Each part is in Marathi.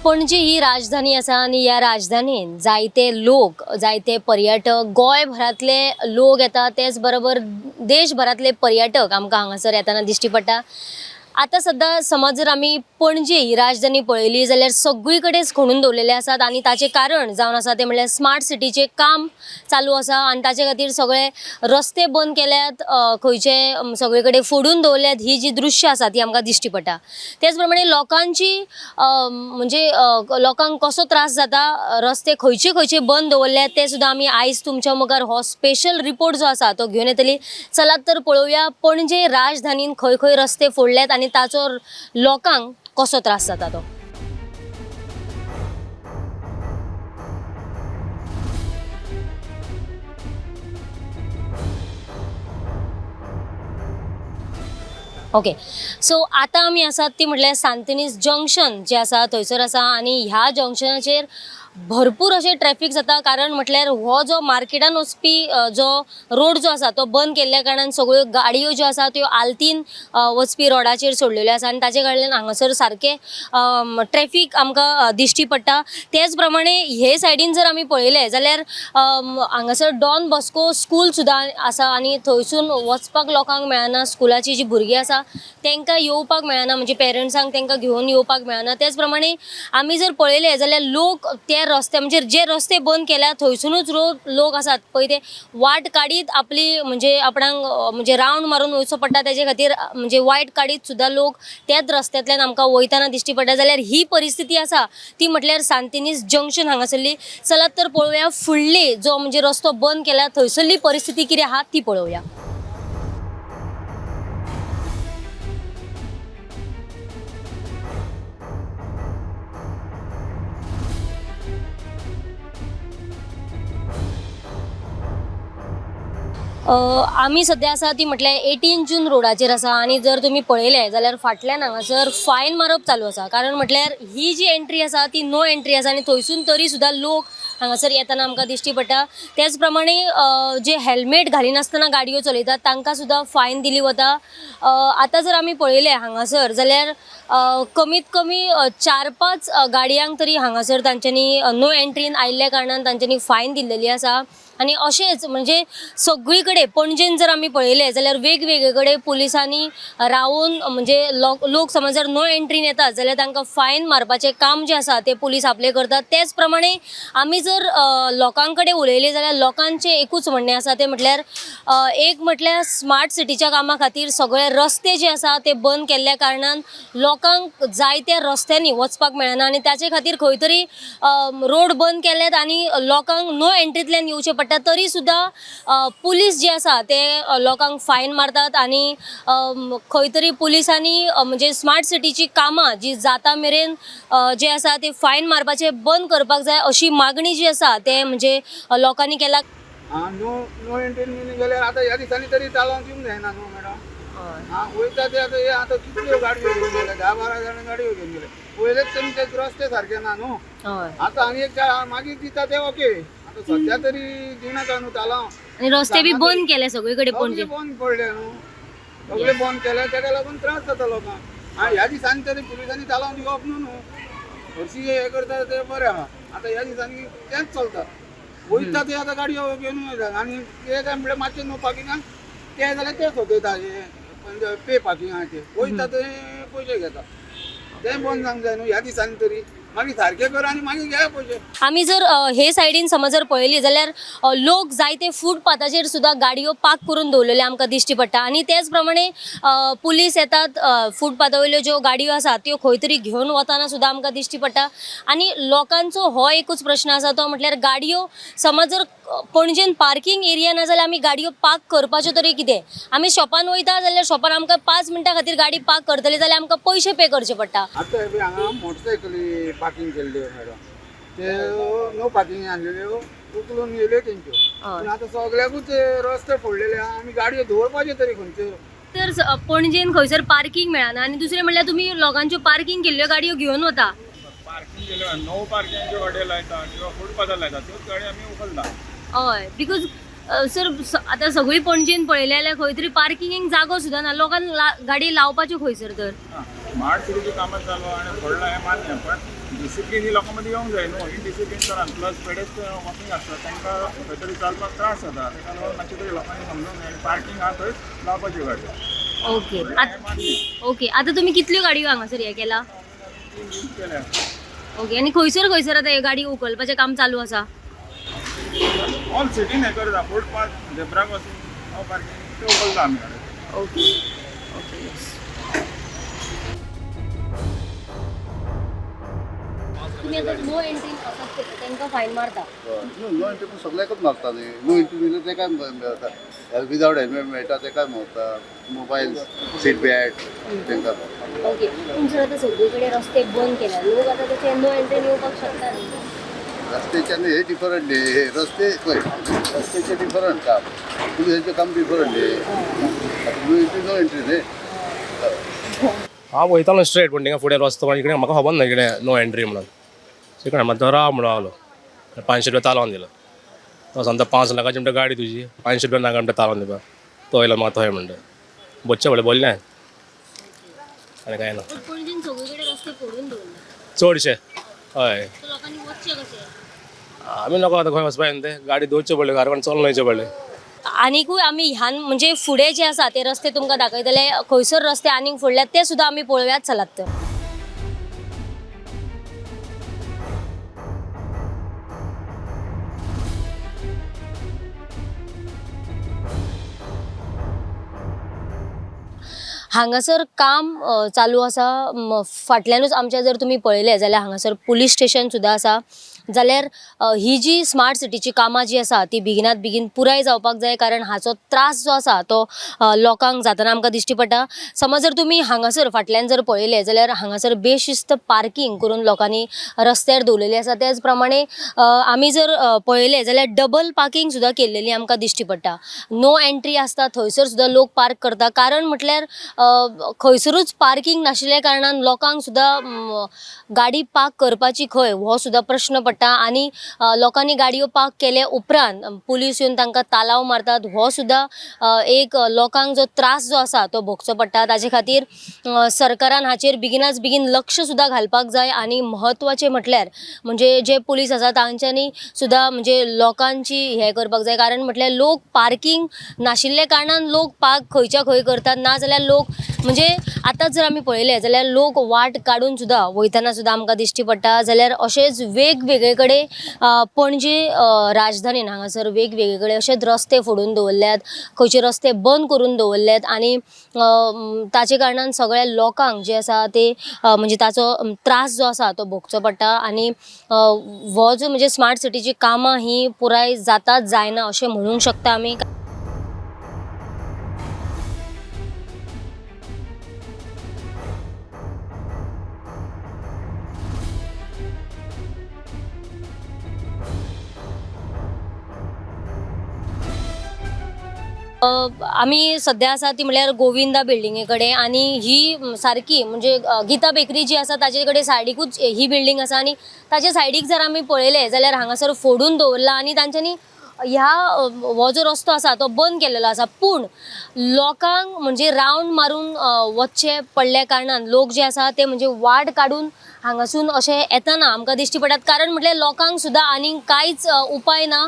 पणजी ही राजधानी आसा आनी ह्या राजधानीन जायते लोक जायते पर्यटक गोंयभरातले लोक येता तेच बरोबर देशभरातले पर्यटक आमकां हांगासर येताना दिश्टी पडटा। आता सध्या समज जर आमी पणजी ही राजधानी पळयली जाल्यार सगळी कडेच खणून दवरलेले आसात आनी ताचे कारण जावन आसा ते म्हणल्यार स्मार्ट सिटीचे काम चालू आसा आनी ताचे खातीर सगळे रस्ते बंद केल्यात, खंयचे सगळे कडेन फोडून दवरल्यात। ही जी दृश्य आसा ती आमकां दिश्टी पडटा। तेच प्रमाणे लोकांची म्हणजे लोकांक कसो त्रास जाता, रस्ते खंयचे खंयचे बंद दवरल्यात ते सुद्दां आमी आयज तुमच्या मुखार हो स्पेशल रिपोर्ट जो आसा तो घेवन येतली। चलात तर पळोवया पणजे राजधानीन खंय खंय रस्ते फोडल्यात आनी ताचो लोकांक कसो त्रास जाता तो। ओके, सो आता आमी आसात ती म्हटल्यार सांतिनेज जंक्शन जे आसा थंयसर आसा आनी ह्या जंक्शनाचेर भरपूर अशें ट्रॅफिक जाता। कारण म्हटल्यार हो जो मार्केटान वचपी जो रोड जो आसा तो बंद केल्ल्या कारणान सगळ्यो गाडयो ज्यो आसा त्यो आल्तीन वचपी रोडाचेर सोडलेल्यो आसा आनी ताचे कडल्यान हांगासर सारके ट्रॅफिक आमकां दिश्टी पडटा। तेच प्रमाणे हे सायडीन जर आमी पळयले जाल्यार हांगासर डॉन बॉस्को स्कूल सुद्दां आसा आनी थंयसून वचपाक लोकांक मेळना। स्कुलाची जी भुरगीं आसा तांकां येवपाक मेळना, म्हणजे पेरंट्सांक तांकां घेवन येवपाक मेळना। तेच प्रमाणे आमी जर पळयले जाल्यार लोक त्या रस्ते म्हणजे जे रस्ते बंद केल्या थंयसूनच लोक आसात पळय ते वाट काडीत आपली म्हणजे आपणाक म्हणजे रावंड मारून वयचो पडटा। तेजे खातीर म्हणजे वाट काडीत सुद्दां लोक त्याच रस्त्यांतल्यान आमकां वयताना दिश्टी पडटा। जाल्यार ही परिस्थिती आसा ती म्हटल्यार सांतिनेज जंक्शन हांगासरली। चलात तर पळोवया फुडली जो म्हणजे रस्तो बंद केला थंयसरली परिस्थिती कितें आहा ती पळोवया। आमी सध्या आसा ती म्हटल्यार 18 जून रोडाचेर आसा आनी जर तुमी पळयले जाल्यार फाटल्यान हांगासर फायन मारप चालू आसा। कारण म्हटल्यार ही जी एंट्री आसा ती नो एंट्री आसा आनी थंयसून तरी सुद्दां लोक हांगासर येताना आमकां दिश्टी पडटा। त्याच प्रमाणे जे हेल्मेट घालिनासतना गाडयो चलयतात तांकां सुद्दां फायन दिली वता। आतां जर आमी पळयले हांगासर जाल्यार कमीत कमी 4-5 गाडयांक तरी हांगासर तांच्यांनी नो एंट्रीन आयिल्ल्या कारणान तांच्यांनी फायन दिल्लेली आसा। आनी अशेंच म्हणजे सगळी कडेन पणजेन जर आमी पळयले जाल्यार वेगवेगळे कडेन पुलिसांनी रावून म्हणजे लोक समज जर नो एंट्रीन येतात जाल्यार तांकां फायन मारपाचें काम जें आसा ते पुलीस आपले करतात। तेच प्रमाणे आमी जर लोकां कडेन उलयले जाल्यार लोकांचें एकूच म्हणणें आसा ते म्हटल्यार एक म्हटल्यार स्मार्ट सिटीच्या कामा खातीर सगळे रस्ते जे आसा ते बंद केल्ल्या कारणान लोकांक जाय त्या रस्त्यांनी वचपाक मेळना आनी त्याचे खातीर खंय तरी रोड बंद केल्यात आनी लोकांक नो एंट्रींतल्यान येवचें पडटा। तरी सुद्दां पुलीस जे आसा ते लोकांक फायन मारतात आनी खंय तरी पुलिसांनी म्हणजे स्मार्ट सिटीची कामां जी जाता मेरेन जे आसा ते फायन मारपाचे बंद करपाक जाय अशी मागणी जी आसा ते म्हणजे लोकांनी केला। नो एंट्री गेल्यार आतां ह्या दिसांनी तरी चालोवंक दिवंक जायना न्हू मॅडम। वयता ते आतां हे आतां कितल्यो गाडयो घेवन गेले, 10-12 जाण गाडयो घेवन गेले। पयलेच तेंचे रस्ते सारके ना न्हू। आतां आनी एक मागीर दिता ते ओके, आतां सध्या तरी दिनाका न्हू चालाव। आणि रस्ते बी बंद केले सगळी कडेन पणजे बंद पडले न्हू, सगळे बंद केले ताका लागून त्रास जाता लोकांक। ह्या दिसांनी तरी पुलिसांनी चालोवंक दिवप न्हू। हरशी हे करता ते बरें आहा। आतां ह्या दिसांनी तेंच चलता, वयता ते आतां गाडयो घेवन वयतात आनी ते काय म्हणल्यार मातशें नो पार्किंगाक ते जाल्यार ते सोदयता पे पार्किंगाचे वयता ते पयशे घेता। ते बंद जावंक जाय न्हू ह्या दिसांनी तरी, मागीर सारके कर आनी मागीर घे पयशे। आमी जर हे सायडीन समज जर पळयली जाल्यार लोक जायते फुटपाथाचेर सुद्दां गाडयो पार्क करून दवरलेले आमकां दिश्टी पडटा आनी तेच प्रमाणे पुलीस येतात, फुटपाथा वयल्यो ज्यो गाडयो आसा त्यो खंय तरी घेवन वताना सुद्दां आमकां दिश्टी पडटा। आनी लोकांचो हो एकूच प्रश्न आसा तो म्हटल्यार गाडयो समज जर पणजेन पार्किंग एरिया ना जाल्यार आमी गाडयो पार्क करपाच्यो तरी कितें। आमी शॉपान वयता जाल्यार शॉपान आमकां 5 मिनटां खातीर गाडी पार्क करतली जाल्यार आमकां पयशे पे करचे पडटा। आतां हांगा मोटरसायकली पार्किंग केल्ल्यो मॅडम, ते नो पार्किंग आसलेल्यो उखलून येयल्यो तेंच्यो। पूण आतां सगळ्याकूच रस्ते फोडलेले आहा, आमी गाडयो दवरपाच्यो तरी खंयच्यो। तर पणजेन खंयसर पार्किंग मेळना आनी दुसरें म्हणल्यार तुमी लोकांच्यो पार्किंग केल्ल्यो गाडयो घेवन वता। पार्किंग केल्यो नो पार्किंगाच्यो गाडयो लायता किंवा फुटपाथार लायता त्योच गाडयो आमी उखलता। हय, बिकॉज सर आतां सगळी पणजेन पळयलें जाल्यार खंय तरी पार्किंगेक जागो सुद्दां ना, लोकांक गाडी लावपाच्यो खंयसर तर। स्मार्ट सिटीची कामां चालू आनी फोडला हें मान्य, पण डिसिप्लीन ही लोकांमध्ये येवंक जाय न्हू. इनडिसिप्लीन तरान प्लस पेडेस्ट्रियन वॉकिंग आसता तांकां खंय तरी चलपाक त्रास जाता. ताका लागून मातशें तरी लोकांनी समजूंक जाय आनी पार्किंग आहा थंय लावपाची गाडी. ओके हें मान्य. ओके आता तुम्ही कितल्यो गाडयो हांगासर हे केला? 3 यूज केल्या. ओके आणि खंयसर आता हे गाडी उखलपाचें काम चालू आसा? ऑल सिटीन हें करता. फुटपाथ झेब्राक वचून नो पार्किंग ते उखलता आमी गाडी. ओके ओके तुम्ही आता नो एंट्री असतात तांकां फायन मारता? नो एंट्री पण सगळ्याकच मारता न्ही. नो एंट्री म्हणजे ते काय मेळटा विदाउट हेल्मेट मेळटा ते काय मेळटा. मोबायल सीट बॅल्ट तांकां. ओके तुमचे आता सगळीकडे रस्ते बंद केला लोक आता त्याचे नो एंट्री येवपाक शकता न्ही. रस्त्याच्यान हे डिफरंट न्ही. हे रस्ते पळय रस्त्याचे डिफरंट काम पुलिसांचें काम डिफरंट न्ही. आता नो एंट्री न्ही. हांव वयतालो स्ट्रेट पण थिंगा फुडें रस्तो मागीर इकडे म्हाका खबर ना कितें नो एंट्री म्हणून. शिकणा मागीर तो राव म्हणून रावलो. 500 रुपया तालोवन दिलो. तो सांगता 5 लाखाची म्हणटा गाडी तुजी 500 रुपया नाका म्हणटा तालोवन दिवपा. तो येयलो म्हाका थंय म्हणटा बोच्चे फुडें बोल्लें आनी काय ना. पणजेन सगळीकडे रस्ते फोडून दवरले चडशे हय. तर लोकांनी वचचे कशे? आमी लोक आतां खंय वचपाक न्ही ते गाडी दवरचे पडले घराकडे चलून वयचे पडले. आनीकूय आमी ह्यान म्हणजे फुडें जे आसा ते रस्ते तुमकां दाखयतले खंयसर रस्ते आनीक फोडल्यात ते सुद्दां आमी पळोवयात चलात तर. हांगासर काम चालू आसा. फाटल्यानूच आमच्या जर तुम्ही पळयलें जाल्यार हांगासर पुलीस स्टेशन सुद्दां आसा. जाल्यार ही जी स्मार्ट सिटीची कामां जी आसा ती बेगिनात बेगीन पुराय जावपाक जाय कारण हाचो त्रास जो आसा तो लोकांक जाताना आमकां दिश्टी पडटा. समज जर तुमी हांगासर फाटल्यान जर पळयलें जाल्यार हांगासर बेशिस्त पार्किंग करून लोकांनी रस्त्यार दवरलेली आसा. त्याच प्रमाणे आमी जर पळयलें जाल्यार डबल पार्किंग सुद्दां केल्लेली आमकां दिश्टी पडटा. नो एंट्री आसता थंयसर सुद्दां लोक पार्क करता कारण म्हटल्यार खंयसरूच पार्किंग नाशिल्ल्या कारणान लोकांक सुद्दां गाडी पार्क करपाची खंय हो सुद्दां प्रश्न पडटा आनी लोकांनी गाडयो पार्क केले उपरांत पुलीस येवन तांकां तालाव मारतात. हो सुद्दां एक लोकांक जो त्रास जो आसा तो भोगचो पडटा. ताजे खातीर सरकारान हाचेर बेगिनाच बेगीन लक्ष सुद्दां घालपाक जाय आनी म्हत्वाचें म्हटल्यार म्हणजे जे पुलीस आसा तांच्यांनी सुद्दां म्हणजे लोकांची हे करपाक जाय कारण म्हटल्यार लोक पार्किंग नाशिल्ल्या कारणान लोक पार्क खंयच्या खंय करतात नाजाल्यार लोक म्हणजे आतांच जर आमी पळयलें जाल्यार लोक वाट काडून सुद्दां वयताना सुद्दां आमकां दिश्टी पडटा. जाल्यार अशेंच वेगवेगळे कडेन पणजे राजधानीन हांगासर वेगवेगळे कडेन अशेच रस्ते फोडून दवरल्यात खंयचे रस्ते बंद करून दवरल्यात आनी ताचे कारणान सगळ्या लोकांक जे आसा ते म्हणजे ताचो त्रास जो आसा तो भोगचो पडटा आनी हो जो म्हणजे स्मार्ट सिटीची कामां ही पुराय जातात जायना अशें म्हणूंक शकता आमी. आम्ही सध्या आसा ती म्हळ्यार गोविंदा बिल्डिंगे कडेन आनी ही सारकी म्हणजे गीता बेकरी जी आसा ताचे कडेन सायडीकूच ही बिल्डिंग आसा आनी ताचे सायडीक जर आमी पळयलें जाल्यार हांगासर फोडून दवरला आनी तांच्यांनी ह्या हो जो रस्तो आसा तो बंद केलेलो आसा. पूण लोकांक म्हणजे रावंड मारून वचचे पडल्या कारणान लोक जे आसा ते म्हणजे वाट काडून हांगासून अशें येतना आमकां दिश्टी पडटात कारण म्हटल्यार लोकांक सुद्दां आनीक कांयच उपाय ना.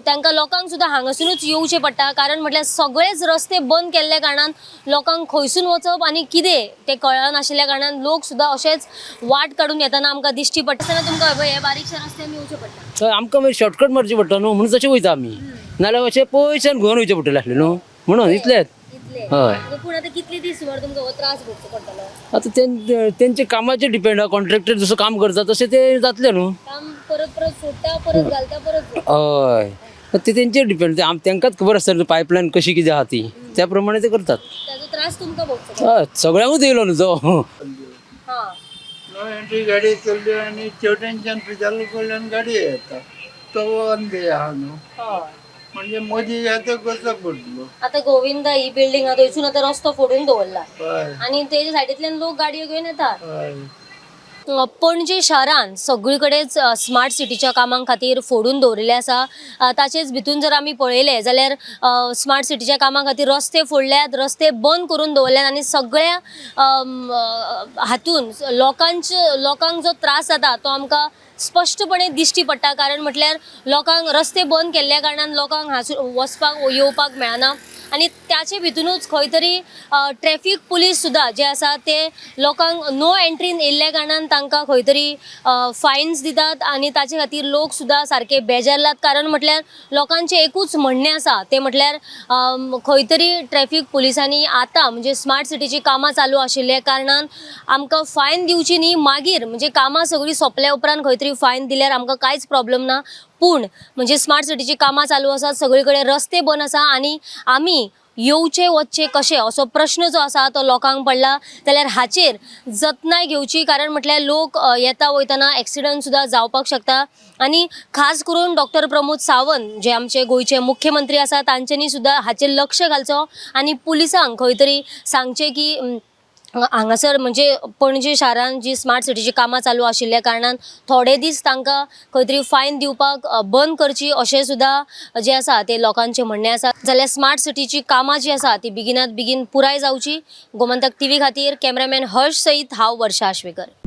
तांकां लोकांक सुद्दां हांगासूनच येवचें पडटा कारण म्हटल्यार सगळेच रस्ते बंद केल्ल्या कारणान लोकांक खंयसून वचप आनी कितें तें कळनाशिल्ल्या कारणान लोक सुद्दां अशेंच वाट काडून येतना आमकां दिश्टी पडटा. तुमकां हे बारीकशा रस्त्यान येवचें पडटा तर आमकां मागीर शॉर्टकट मारचें पडटा न्हू म्हणून तशें वयता आमी नाल्यार अशें पयशान घेवन वयचें पडटलें आसलें न्हू म्हणून इतलेंच. हय पूण आतां कितले दीस सुमार तुमकां हो त्रास भोगचो पडटलो? आतां तेंचे कामाचेर डिपेंड आहा. कॉन्ट्रॅक्टर जसो काम करता तशें ते जातलें न्हू. काम परत परत सोडटा परत घालता परत हय ते तेंचेर डिपेंड. तांकांच खबर आसता पायपलायन कशी कितें आहा ती त्या प्रमाणे ते करतात. ताजो त्रास तुमकां भोगचो हय सगळ्यांकूच येयलो न्हू तो. हां नो एंट्री गाडी चलली आणि शेवट्यांच्यान फ्रिजाला कडल्यान गाडी येता तो वन डे आहा न्हू हय. म्हणजे मदीं येता कसो पडलो. आता गोविंदा ही बिल्डिंग आहा थंयसून आतां रस्तो फोडून दवरला हय आणि तेजे सायडींतल्यान लोक गाडयो घेवन येतात. हय पणजे शारान सगळी कडेच स्मार्ट सिटीच्या कामां खातीर फोडून दवरिल्ले आसा. ताचेच भितून जर आमी पळयले जाल्यार स्मार्ट सिटीच्या कामां खातीर रस्ते फोडल्यात, रस्ते बंद करून दवरल्यात आनी सगळ्या हातून लोकांक जो त्रास जाता तो आमकां स्पश्टपणे दिश्टी पडटा. कारण म्हटल्यार लोकांक रस्ते बंद केल्ल्या कारणान लोकांक हांगासर वचपाक येवपाक मेळना आनी त्याचे भितूनच खंय तरी ट्रॅफिक पुलीस सुद्दां जे आसा ते लोकांक नो एंट्रीन येयल्ल्या कारणान तांकां खंय तरी फायन्स दितात आनी ताचे खातीर लोक सुद्दां सारके बेजारलात. कारण म्हटल्यार लोकांचें एकूच म्हणणें आसा तें म्हटल्यार खंय तरी ट्रॅफिक पुलिसांनी आतां म्हणजे स्मार्ट सिटीची कामां चालू आशिल्ल्या कारणान आमकां फायन दिवची न्ही, मागीर म्हणजे कामां सगळीं सोंपल्या उपरांत खंय तरी फायन दिल्यार आमकां कांयच प्रॉब्लेम ना. पूण म्हणजे स्मार्ट सिटीची कामां चालू आसात, सगळे कडेन रस्ते बंद आसा आनी आमी येवचे वचचे कशे असो प्रश्न जो आसा तो लोकांक पडला. जाल्यार हाचेर जतनाय घेवची. कारण म्हटल्यार लोक येता वयतना एक्सिडंट सुद्दां जावपाक शकता आनी खास करून डॉक्टर प्रमोद सावंत जे आमचे गोंयचे मुख्यमंत्री आसा तांच्यांनी सुद्दां हाचेर लक्ष घालचो आनी पुलिसांक खंय तरी सांगचें की हांगासर म्हणजे पणजे शारान जी स्मार्ट सिटीची कामां चालू आशिल्ल्या कारणान थोडे दीस तांकां खंय तरी फायन दिवपाक बंद करची अशें सुद्दां जे आसा ते लोकांचें म्हणणें आसा. जाल्यार स्मार्ट सिटीची कामां जी आसा ती बेगिनात बेगीन पुराय जावची. गोमंतक TV खातीर कॅमेरामॅन हर्ष सईत हांव वर्षा आश्वेकर.